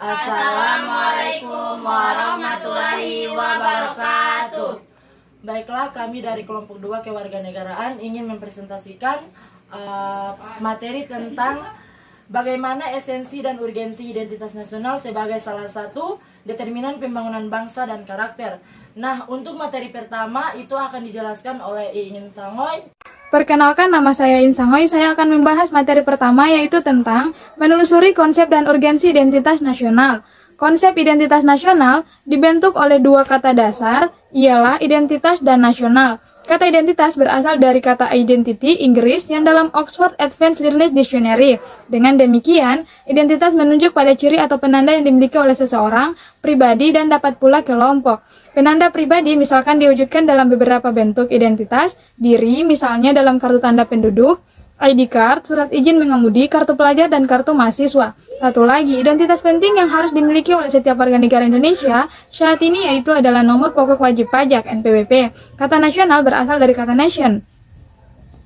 Assalamualaikum warahmatullahi wabarakatuh. Baiklah, kami dari kelompok 2 kewarganegaraan ingin mempresentasikan materi tentang bagaimana esensi dan urgensi identitas nasional sebagai salah satu determinan pembangunan bangsa dan karakter. Nah, untuk materi pertama itu akan dijelaskan oleh Iin Sangoy. Perkenalkan, nama saya In Sangoy. Saya akan membahas materi pertama, yaitu tentang menelusuri konsep dan urgensi identitas nasional. Konsep identitas nasional dibentuk oleh 2 kata dasar, ialah identitas dan nasional. Kata identitas berasal dari kata identity Inggris yang dalam Oxford Advanced Learners Dictionary. Dengan demikian, identitas menunjuk pada ciri atau penanda yang dimiliki oleh seseorang, pribadi, dan dapat pula kelompok. Penanda pribadi misalkan diwujudkan dalam beberapa bentuk identitas diri, misalnya dalam kartu tanda penduduk, ID card, surat izin mengemudi, kartu pelajar, dan kartu mahasiswa. Satu lagi, identitas penting yang harus dimiliki oleh setiap warga negara Indonesia saat ini yaitu adalah nomor pokok wajib pajak (NPWP). Kata nasional berasal dari kata nation,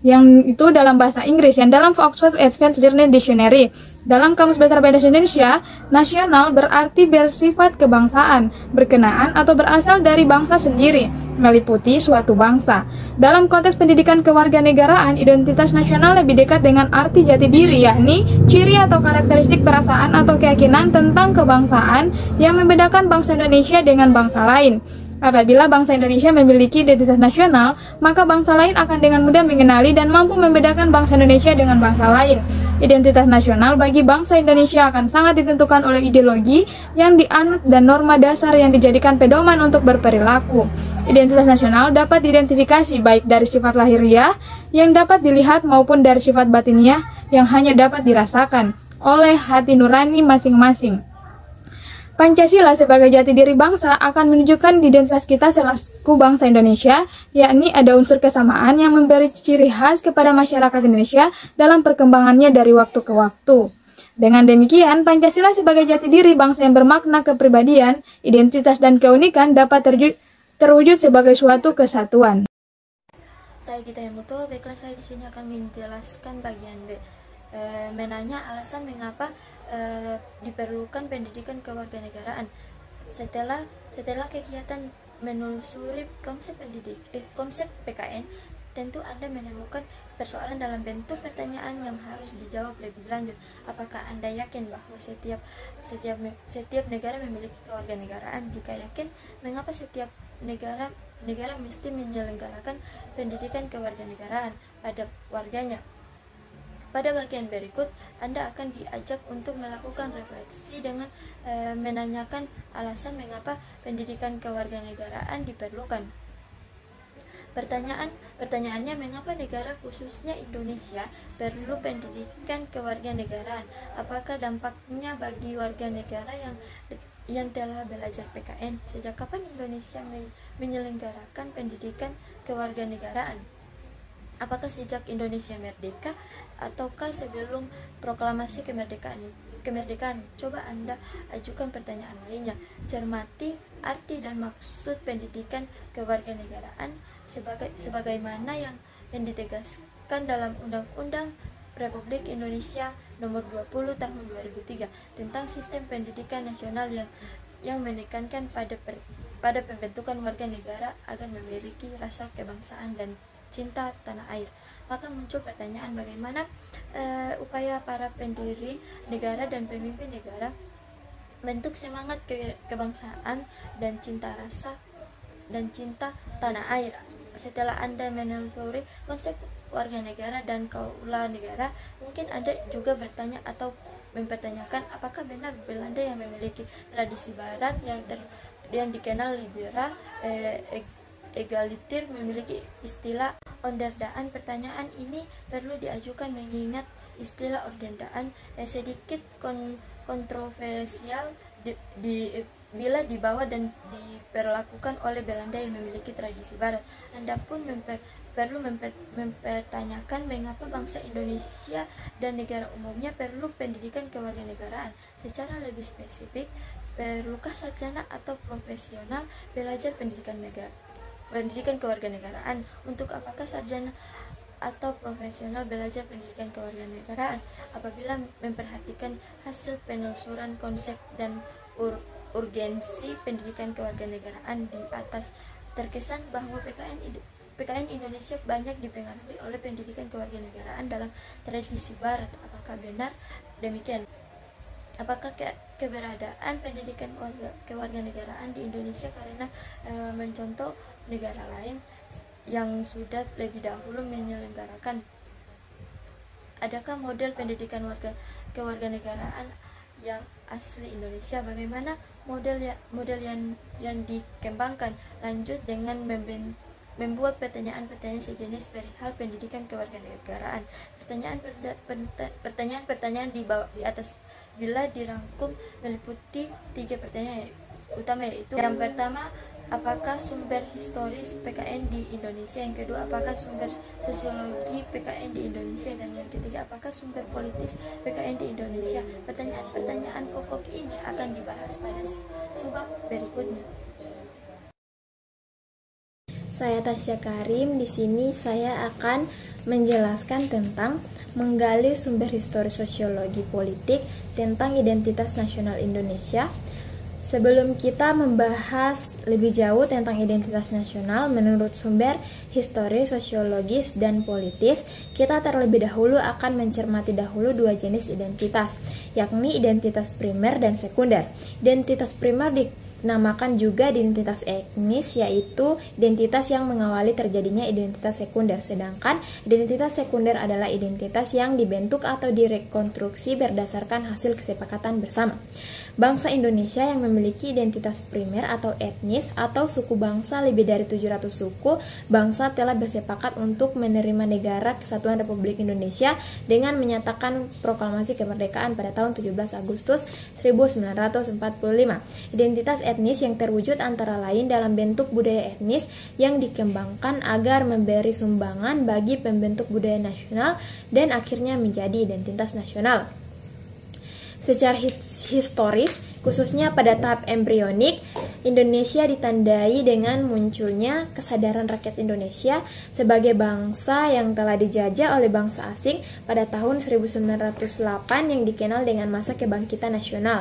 yang itu dalam bahasa Inggris yang dalam Oxford Advanced Learners Dictionary. Dalam Kamus Besar Bahasa Indonesia, nasional berarti bersifat kebangsaan, berkenaan atau berasal dari bangsa sendiri, meliputi suatu bangsa. Dalam konteks pendidikan kewarganegaraan, identitas nasional lebih dekat dengan arti jati diri, yakni ciri atau karakteristik perasaan atau keyakinan tentang kebangsaan yang membedakan bangsa Indonesia dengan bangsa lain. Apabila bangsa Indonesia memiliki identitas nasional, maka bangsa lain akan dengan mudah mengenali dan mampu membedakan bangsa Indonesia dengan bangsa lain. Identitas nasional bagi bangsa Indonesia akan sangat ditentukan oleh ideologi yang dianut dan norma dasar yang dijadikan pedoman untuk berperilaku. Identitas nasional dapat diidentifikasi baik dari sifat lahiriah yang dapat dilihat maupun dari sifat batiniah yang hanya dapat dirasakan oleh hati nurani masing-masing. Pancasila sebagai jati diri bangsa akan menunjukkan identitas kita selaku bangsa Indonesia, yakni ada unsur kesamaan yang memberi ciri khas kepada masyarakat Indonesia dalam perkembangannya dari waktu ke waktu. Dengan demikian, Pancasila sebagai jati diri bangsa yang bermakna kepribadian, identitas, dan keunikan dapat terwujud sebagai suatu kesatuan. Saya Gita Yamuto, baiklah saya di sini akan menjelaskan bagian B. Menanya alasan mengapa diperlukan pendidikan kewarganegaraan. Setelah kegiatan menelusuri konsep PKN, tentu Anda menemukan persoalan dalam bentuk pertanyaan yang harus dijawab lebih lanjut. Apakah Anda yakin bahwa setiap negara memiliki kewarganegaraan? Jika yakin, mengapa setiap negara mesti menyelenggarakan pendidikan kewarganegaraan pada warganya? Pada bagian berikut, Anda akan diajak untuk melakukan refleksi dengan menanyakan alasan mengapa pendidikan kewarganegaraan diperlukan. Pertanyaannya, mengapa negara khususnya Indonesia perlu pendidikan kewarganegaraan? Apakah dampaknya bagi warga negara yang telah belajar PKN? Sejak kapan Indonesia menyelenggarakan pendidikan kewarganegaraan? Apakah sejak Indonesia merdeka ataukah sebelum proklamasi kemerdekaan? Coba Anda ajukan pertanyaan lainnya. Cermati arti dan maksud pendidikan kewarganegaraan sebagaimana yang ditegaskan dalam Undang-Undang Republik Indonesia Nomor 20 Tahun 2003 tentang sistem pendidikan nasional yang menekankan pada pembentukan warga negara agar memiliki rasa kebangsaan dan cinta tanah air. Maka muncul pertanyaan, bagaimana upaya para pendiri negara dan pemimpin negara bentuk semangat kebangsaan dan cinta tanah air. Setelah Anda menelusuri konsep warga negara dan kaula negara, mungkin Anda juga bertanya atau mempertanyakan apakah benar Belanda yang memiliki tradisi barat yang dikenal liberal, egaliter, memiliki istilah onderdaan. Pertanyaan ini perlu diajukan mengingat istilah onderdaan sedikit kontroversial bila dibawa dan diperlakukan oleh Belanda yang memiliki tradisi barat. Anda pun perlu mempertanyakan mengapa bangsa Indonesia dan negara umumnya perlu pendidikan kewarganegaraan. Secara lebih spesifik, perlukah sarjana atau profesional belajar pendidikan kewarganegaraan? Untuk apakah sarjana atau profesional belajar pendidikan kewarganegaraan apabila memperhatikan hasil penelusuran konsep dan urgensi pendidikan kewarganegaraan di atas. Terkesan bahwa PKN Indonesia banyak dipengaruhi oleh pendidikan kewarganegaraan dalam tradisi Barat. Apakah benar demikian? Apakah keberadaan pendidikan kewarganegaraan di Indonesia karena mencontoh negara lain yang sudah lebih dahulu menyelenggarakan? Adakah model pendidikan kewarganegaraan yang asli Indonesia? Bagaimana model yang dikembangkan? Lanjut dengan membuat pertanyaan-pertanyaan sejenis perihal pendidikan kewarganegaraan. Pertanyaan-pertanyaan di atas bila dirangkum meliputi 3 pertanyaan utama, yaitu yang pertama, apakah sumber historis PKN di Indonesia? Yang kedua, apakah sumber sosiologi PKN di Indonesia? Dan yang ketiga, apakah sumber politis PKN di Indonesia? Pertanyaan-pertanyaan pokok ini akan dibahas pada subbab berikutnya. Saya Tasya Karim. Di sini saya akan menjelaskan tentang menggali sumber historis sosiologi politik tentang identitas nasional Indonesia. Sebelum kita membahas lebih jauh tentang identitas nasional menurut sumber historis, sosiologis, dan politis, kita terlebih dahulu akan mencermati dahulu 2 jenis identitas, yakni identitas primer dan sekunder. Identitas primer dinamakan juga identitas etnis, yaitu identitas yang mengawali terjadinya identitas sekunder. Sedangkan identitas sekunder adalah identitas yang dibentuk atau direkonstruksi berdasarkan hasil kesepakatan bersama. Bangsa Indonesia yang memiliki identitas primer atau etnis atau suku bangsa lebih dari 700 suku bangsa telah bersepakat untuk menerima Negara Kesatuan Republik Indonesia dengan menyatakan proklamasi kemerdekaan pada tahun 17 Agustus 1945. Identitas etnis yang terwujud antara lain dalam bentuk budaya etnis yang dikembangkan agar memberi sumbangan bagi pembentuk budaya nasional dan akhirnya menjadi identitas nasional. Secara historis, khususnya pada tahap embrionik, Indonesia ditandai dengan munculnya kesadaran rakyat Indonesia sebagai bangsa yang telah dijajah oleh bangsa asing pada tahun 1908 yang dikenal dengan masa kebangkitan nasional.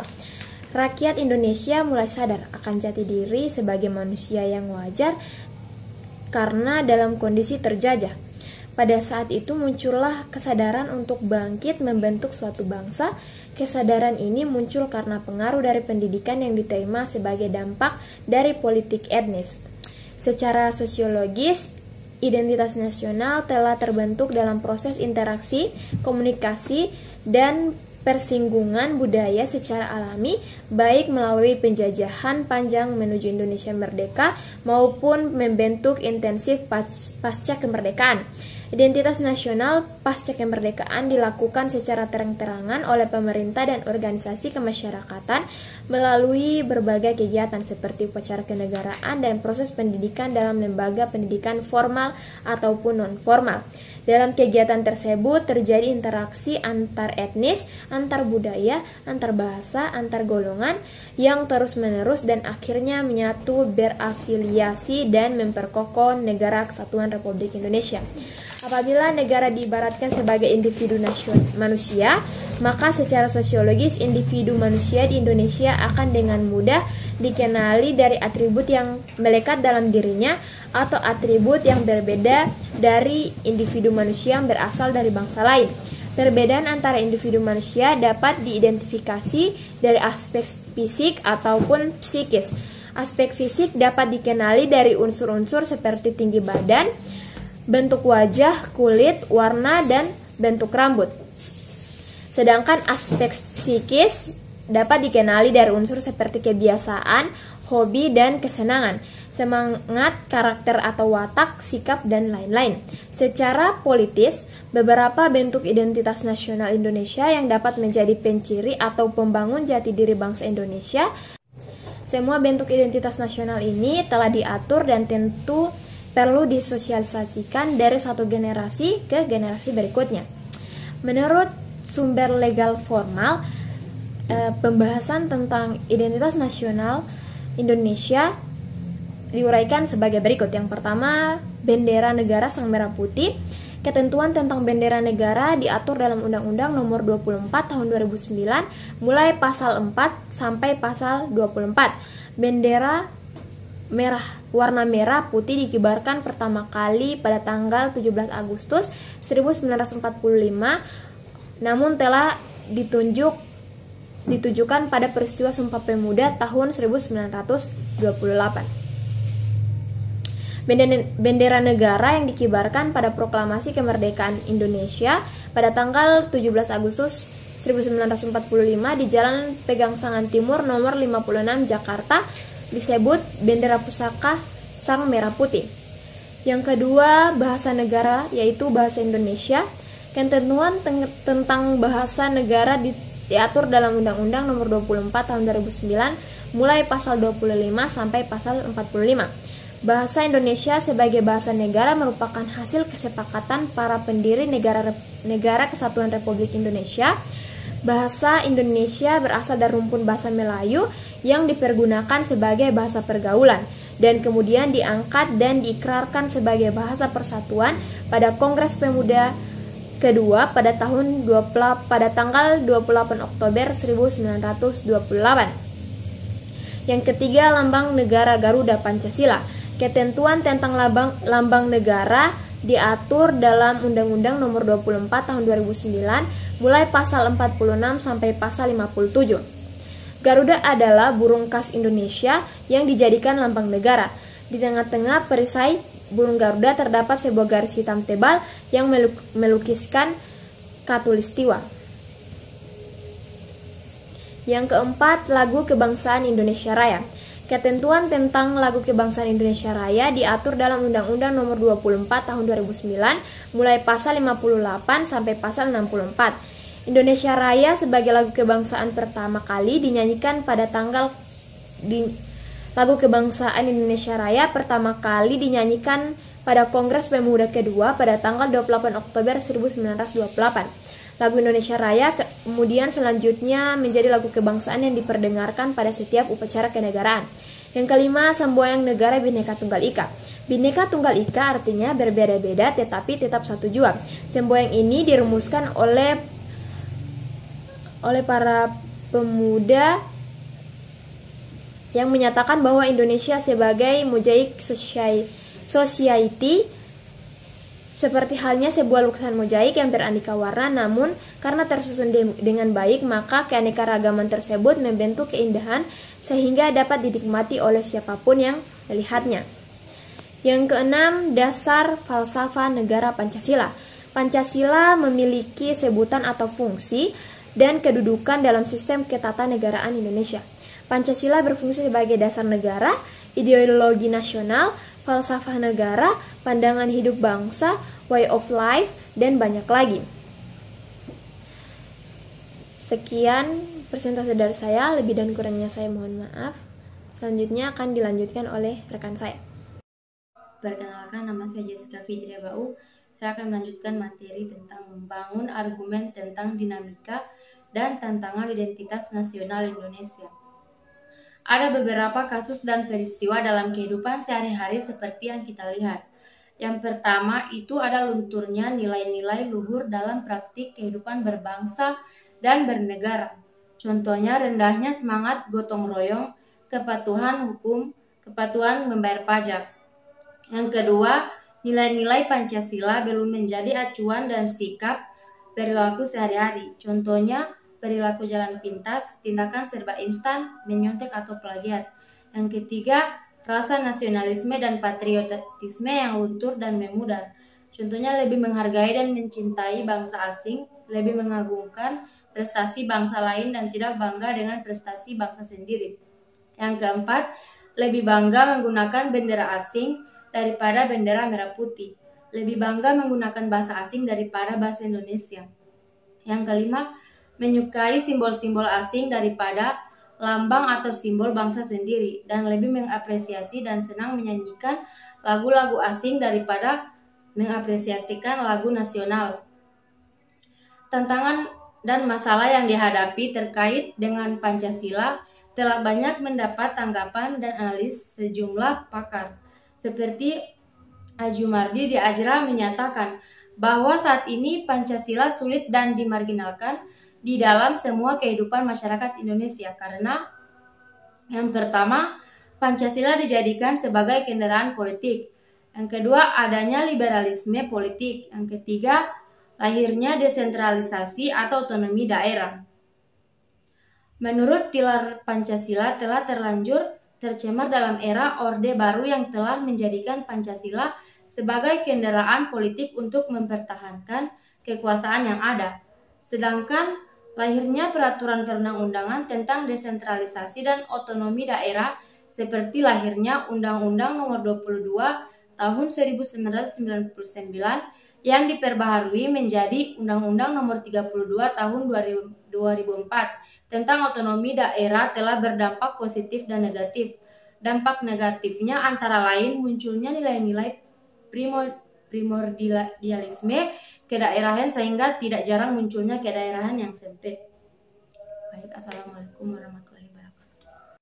Rakyat Indonesia mulai sadar akan jati diri sebagai manusia yang wajar karena dalam kondisi terjajah. Pada saat itu muncullah kesadaran untuk bangkit membentuk suatu bangsa. Kesadaran ini muncul karena pengaruh dari pendidikan yang diterima sebagai dampak dari politik etnis. Secara sosiologis, identitas nasional telah terbentuk dalam proses interaksi, komunikasi, dan persinggungan budaya secara alami, baik melalui penjajahan panjang menuju Indonesia merdeka maupun membentuk intensif pasca kemerdekaan. Identitas nasional pasca kemerdekaan dilakukan secara terang-terangan oleh pemerintah dan organisasi kemasyarakatan melalui berbagai kegiatan seperti upacara kenegaraan dan proses pendidikan dalam lembaga pendidikan formal ataupun non-formal. Dalam kegiatan tersebut terjadi interaksi antar etnis, antar budaya, antar bahasa, antar golongan yang terus-menerus dan akhirnya menyatu, berafiliasi, dan memperkokoh Negara Kesatuan Republik Indonesia. Apabila negara diibaratkan sebagai individu manusia, maka secara sosiologis individu manusia di Indonesia akan dengan mudah dikenali dari atribut yang melekat dalam dirinya atau atribut yang berbeda dari individu manusia yang berasal dari bangsa lain. Perbedaan antara individu manusia dapat diidentifikasi dari aspek fisik ataupun psikis. Aspek fisik dapat dikenali dari unsur-unsur seperti tinggi badan, bentuk wajah, kulit, warna, dan bentuk rambut. Sedangkan aspek psikis dapat dikenali dari unsur seperti kebiasaan, hobi, dan kesenangan, semangat, karakter atau watak, sikap, dan lain-lain. Secara politis, beberapa bentuk identitas nasional Indonesia yang dapat menjadi penciri atau pembangun jati diri bangsa Indonesia. Semua bentuk identitas nasional ini telah diatur dan tentu perlu disosialisasikan dari satu generasi ke generasi berikutnya. Menurut sumber legal formal, pembahasan tentang identitas nasional Indonesia diuraikan sebagai berikut. Yang pertama, bendera negara sang merah putih. Ketentuan tentang bendera negara diatur dalam Undang-Undang Nomor 24 Tahun 2009 mulai pasal 4 sampai pasal 24. Bendera warna merah putih dikibarkan pertama kali pada tanggal 17 Agustus 1945, namun telah ditujukan pada peristiwa Sumpah Pemuda tahun 1928. Bendera negara yang dikibarkan pada Proklamasi Kemerdekaan Indonesia pada tanggal 17 Agustus 1945 di Jalan Pegangsaan Timur nomor 56 Jakarta disebut bendera pusaka Sang Merah Putih. Yang kedua, bahasa negara yaitu bahasa Indonesia. Ketentuan tentang bahasa negara diatur dalam Undang-Undang Nomor 24 Tahun 2009 mulai pasal 25 sampai pasal 45. Bahasa Indonesia sebagai bahasa negara merupakan hasil kesepakatan para pendiri Negara Kesatuan Republik Indonesia. Bahasa Indonesia berasal dari rumpun bahasa Melayu yang dipergunakan sebagai bahasa pergaulan dan kemudian diangkat dan diikrarkan sebagai bahasa persatuan pada Kongres Pemuda kedua pada tanggal 28 Oktober 1928. Yang ketiga, lambang negara Garuda Pancasila. Ketentuan tentang lambang negara diatur dalam Undang-Undang Nomor 24 Tahun 2009 mulai pasal 46 sampai pasal 57. Garuda adalah burung khas Indonesia yang dijadikan lambang negara. Di tengah-tengah perisai burung Garuda terdapat sebuah garis hitam tebal yang melukiskan Katulistiwa. Yang keempat, lagu kebangsaan Indonesia Raya. Ketentuan tentang lagu kebangsaan Indonesia Raya diatur dalam Undang-Undang Nomor 24 Tahun 2009 mulai pasal 58 sampai pasal 64. Indonesia Raya sebagai lagu kebangsaan pertama kali dinyanyikan pada lagu kebangsaan Indonesia Raya pertama kali dinyanyikan pada Kongres Pemuda kedua pada tanggal 28 Oktober 1928. Lagu Indonesia Raya kemudian selanjutnya menjadi lagu kebangsaan yang diperdengarkan pada setiap upacara kenegaraan. Yang kelima, semboyan negara Bhinneka Tunggal Ika. Bhinneka Tunggal Ika artinya berbeda-beda tetapi tetap satu jua. Semboyan ini dirumuskan oleh para pemuda yang menyatakan bahwa Indonesia sebagai mozaik society seperti halnya sebuah lukisan mozaik yang beraneka warna, namun karena tersusun dengan baik, maka keanekaragaman tersebut membentuk keindahan sehingga dapat dinikmati oleh siapapun yang melihatnya. Yang keenam, dasar falsafah negara Pancasila. Pancasila memiliki sebutan atau fungsi dan kedudukan dalam sistem ketatanegaraan Indonesia. Pancasila berfungsi sebagai dasar negara, ideologi nasional, falsafah negara, pandangan hidup bangsa, way of life, dan banyak lagi. Sekian presentasi dari saya, lebih dan kurangnya saya mohon maaf. Selanjutnya akan dilanjutkan oleh rekan saya. Perkenalkan, nama saya Jessica Fitria Bau. Saya akan melanjutkan materi tentang membangun argumen tentang dinamika dan tantangan identitas nasional Indonesia. Ada beberapa kasus dan peristiwa dalam kehidupan sehari-hari seperti yang kita lihat. Yang pertama itu ada lunturnya nilai-nilai luhur dalam praktik kehidupan berbangsa dan bernegara. Contohnya rendahnya semangat gotong royong, kepatuhan hukum, kepatuhan membayar pajak. Yang kedua, nilai-nilai Pancasila belum menjadi acuan dan sikap perilaku sehari-hari. Contohnya, perilaku jalan pintas, tindakan serba instan, menyontek atau plagiat. Yang ketiga, rasa nasionalisme dan patriotisme yang luntur dan memudar. Contohnya lebih menghargai dan mencintai bangsa asing, lebih mengagungkan prestasi bangsa lain dan tidak bangga dengan prestasi bangsa sendiri. Yang keempat, lebih bangga menggunakan bendera asing daripada bendera merah putih. Lebih bangga menggunakan bahasa asing daripada bahasa Indonesia. Yang kelima, menyukai simbol-simbol asing daripada lambang atau simbol bangsa sendiri, dan lebih mengapresiasi dan senang menyanyikan lagu-lagu asing daripada mengapresiasikan lagu nasional. Tantangan dan masalah yang dihadapi terkait dengan Pancasila telah banyak mendapat tanggapan dan analis sejumlah pakar. Seperti Ajumardi di Ajra menyatakan bahwa saat ini Pancasila sulit dan dimarginalkan di dalam semua kehidupan masyarakat Indonesia karena yang pertama, Pancasila dijadikan sebagai kendaraan politik. Yang kedua, adanya liberalisme politik. Yang ketiga, lahirnya desentralisasi atau otonomi daerah. Menurut Tilar, Pancasila telah terlanjur tercemar dalam era Orde Baru yang telah menjadikan Pancasila sebagai kendaraan politik untuk mempertahankan kekuasaan yang ada. Sedangkan lahirnya peraturan perundang-undangan tentang desentralisasi dan otonomi daerah seperti lahirnya Undang-Undang Nomor 22 Tahun 1999 yang diperbaharui menjadi Undang-Undang Nomor 32 Tahun 2004 tentang otonomi daerah telah berdampak positif dan negatif. Dampak negatifnya antara lain munculnya nilai-nilai primordialisme kedaerahan sehingga tidak jarang munculnya kedaerahan yang sempit. Baik, assalamualaikum warahmatullahi wabarakatuh.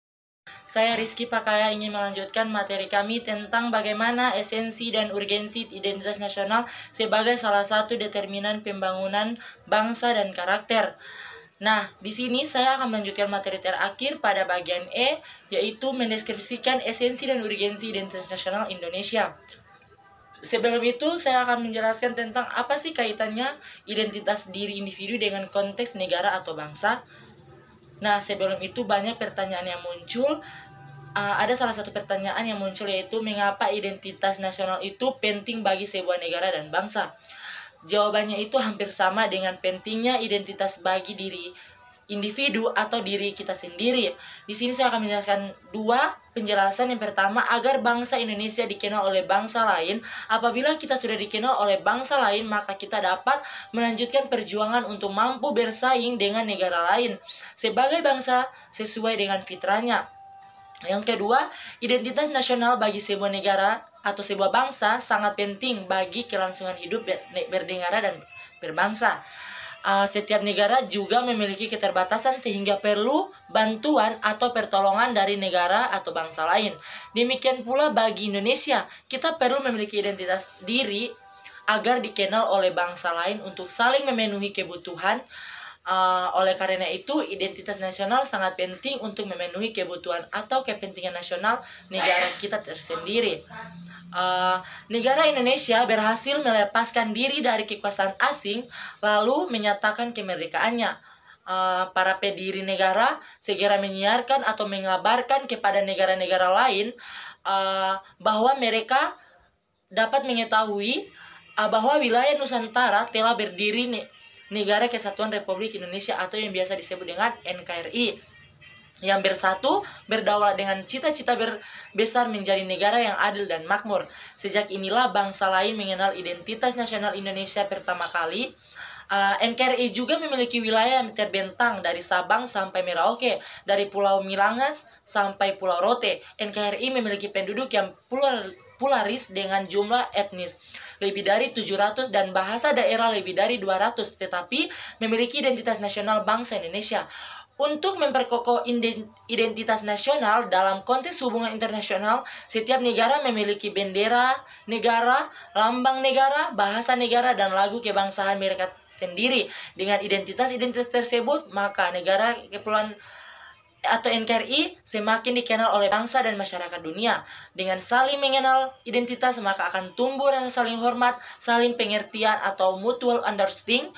Saya Rizky Pakaya ingin melanjutkan materi kami tentang bagaimana esensi dan urgensi identitas nasional sebagai salah satu determinan pembangunan bangsa dan karakter. Nah, di sini saya akan melanjutkan materi terakhir pada bagian E, yaitu mendeskripsikan esensi dan urgensi identitas nasional Indonesia. Sebelum itu, saya akan menjelaskan tentang apa sih kaitannya identitas diri individu dengan konteks negara atau bangsa. Nah, sebelum itu banyak pertanyaan yang muncul. Ada salah satu pertanyaan yang muncul yaitu mengapa identitas nasional itu penting bagi sebuah negara dan bangsa. Jawabannya itu hampir sama dengan pentingnya identitas bagi diri individu atau diri kita sendiri. Di sini saya akan menjelaskan dua penjelasan. Yang pertama, agar bangsa Indonesia dikenal oleh bangsa lain. Apabila kita sudah dikenal oleh bangsa lain, maka kita dapat melanjutkan perjuangan untuk mampu bersaing dengan negara lain sebagai bangsa sesuai dengan fitrahnya. Yang kedua, identitas nasional bagi sebuah negara atau sebuah bangsa sangat penting bagi kelangsungan hidup bernegara dan berbangsa. Setiap negara juga memiliki keterbatasan sehingga perlu bantuan atau pertolongan dari negara atau bangsa lain. Demikian pula bagi Indonesia, kita perlu memiliki identitas diri agar dikenal oleh bangsa lain untuk saling memenuhi kebutuhan. Oleh karena itu, identitas nasional sangat penting untuk memenuhi kebutuhan atau kepentingan nasional negara kita tersendiri. Negara Indonesia berhasil melepaskan diri dari kekuasaan asing lalu menyatakan kemerdekaannya. Para pendiri negara segera menyiarkan atau mengabarkan kepada negara-negara lain bahwa mereka dapat mengetahui bahwa wilayah Nusantara telah berdiri Negara Kesatuan Republik Indonesia atau yang biasa disebut dengan NKRI, yang bersatu berdaulat dengan cita-cita besar menjadi negara yang adil dan makmur. Sejak inilah bangsa lain mengenal identitas nasional Indonesia pertama kali. NKRI juga memiliki wilayah yang terbentang dari Sabang sampai Merauke, dari Pulau Milangas sampai Pulau Rote. NKRI memiliki penduduk yang pluralis dengan jumlah etnis lebih dari 700 dan bahasa daerah lebih dari 200, tetapi memiliki identitas nasional bangsa Indonesia. Untuk memperkokoh identitas nasional dalam konteks hubungan internasional, setiap negara memiliki bendera negara, lambang negara, bahasa negara, dan lagu kebangsaan mereka sendiri. Dengan identitas-identitas tersebut, maka negara kepulauan atau NKRI semakin dikenal oleh bangsa dan masyarakat dunia. Dengan saling mengenal identitas, maka akan tumbuh rasa saling hormat, saling pengertian atau mutual understanding.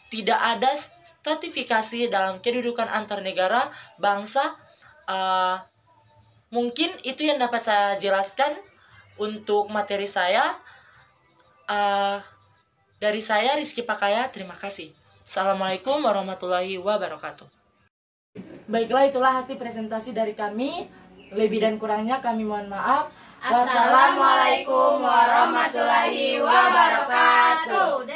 Tidak ada stratifikasi dalam kedudukan antar negara, bangsa. Mungkin itu yang dapat saya jelaskan untuk materi saya. Dari saya, Rizky Pakaya, terima kasih. Assalamualaikum warahmatullahi wabarakatuh. Baiklah, itulah hasil presentasi dari kami. Lebih dan kurangnya kami mohon maaf. Assalamualaikum warahmatullahi wabarakatuh.